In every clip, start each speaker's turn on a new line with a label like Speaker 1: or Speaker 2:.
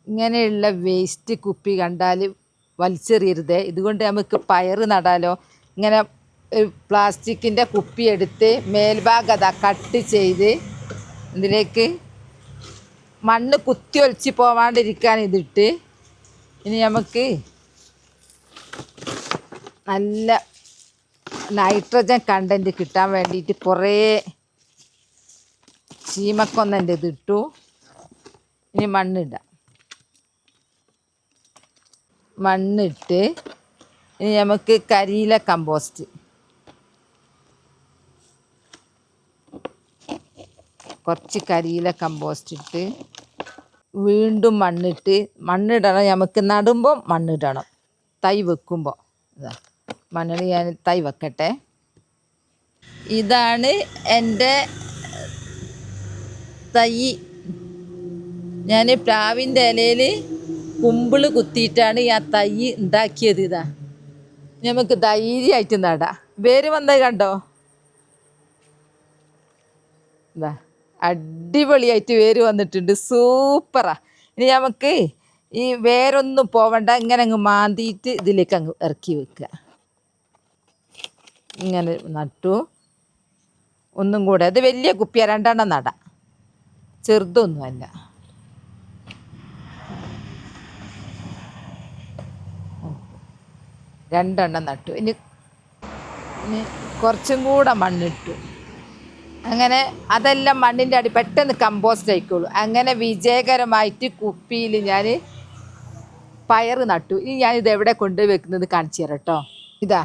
Speaker 1: ഇങ്ങനെയുള്ള വേസ്റ്റ് കുപ്പി കണ്ടാൽ വലിച്ചെറിയരുത്. ഇതുകൊണ്ട് നമുക്ക് പയർ നടാലോ. ഇങ്ങനെ പ്ലാസ്റ്റിക്കിൻ്റെ കുപ്പി എടുത്ത് മേൽഭാഗം കട്ട് ചെയ്ത് ഇതിലേക്ക് മണ്ണ് കുത്തി ഒലിച്ച് പോവാണ്ടിരിക്കാൻ ഇതിട്ട് ഇനി നമുക്ക് നല്ല നൈട്രജൻ കണ്ടൻറ്റ് കിട്ടാൻ വേണ്ടിയിട്ട് കുറേ ചീമക്കൊന്നൻ്റെ ഇതിട്ടു. ഇനി മണ്ണിടാം. മണ്ണിട്ട് ഇനി നമുക്ക് കരിയില കമ്പോസ്റ്റ് കുറച്ച് കരിയില കമ്പോസ്റ്റ് ഇട്ട് വീണ്ടും മണ്ണിടണം. നമുക്ക് നടുമ്പോൾ മണ്ണിടണം. തൈ വെക്കുമ്പോൾ മണ്ണിൽ ഞാൻ തൈ വെക്കട്ടെ. ഇതാണ് എൻ്റെ തൈ. ഞാൻ പ്ലാവിൻ്റെ ഇലയിൽ കുമ്പിള് കുത്തിയിട്ടാണ് ആ തൈ ഉണ്ടാക്കിയത്. ഇതാ നമുക്ക് ധൈര്യമായിട്ട് നടാം. വേര് വന്നത് കണ്ടോ? ഇതാ അടിപൊളിയായിട്ട് വേര് വന്നിട്ടുണ്ട്. സൂപ്പറാ. ഇനി നമുക്ക് ഈ വേരൊന്നും പോവണ്ട. ഇങ്ങനെ അങ്ങ് മാന്തിയിട്ട് ഇതിലേക്ക് അങ്ങ് ഇറക്കി വെക്കുക. ഇങ്ങനെ നട്ടു. ഒന്നും കൂടെ. അത് വലിയ കുപ്പിയാണ്, 2 എണ്ണം നടാം. ചെറുതൊന്നുമല്ല. രണ്ടെണ്ണം നട്ടു. ഇനി കുറച്ചും കൂടെ മണ്ണിട്ടു. അങ്ങനെ അതെല്ലാം മണ്ണിൻ്റെ അടി പെട്ടെന്ന് കമ്പോസ്റ്റ് ആയിക്കോളൂ. അങ്ങനെ വിജയകരമായിട്ട് കുപ്പിയിൽ ഞാൻ പയർ നട്ടു. ഇനി ഞാനിത് എവിടെ കൊണ്ടുപോയി വെക്കുന്നത് കാണിച്ചു തരാം കേട്ടോ. ഇതാ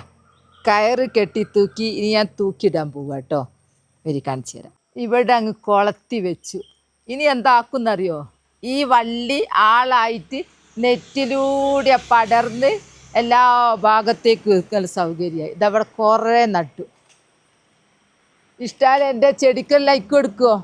Speaker 1: കയറ് കെട്ടി തൂക്കി. ഇനി ഞാൻ തൂക്കിയിടാൻ പോവുക കേട്ടോ. വരി കാണിച്ചു തരാം. ഇവിടെ അങ്ങ് കൊളത്തി വെച്ചു. ഇനി എന്താക്കുന്നറിയോ? ഈ വള്ളി ആളായിട്ട് നെറ്റിലൂടെ പടർന്ന് എല്ലാ ഭാഗത്തേക്ക് വെക്കാൻ സൗകര്യമായി. ഇതവിടെ കുറേ നട്ടു. ഇഷ്ടമായാലും എൻ്റെ ചെടിക്ക് ലൈക്ക് കൊടുക്കുമോ?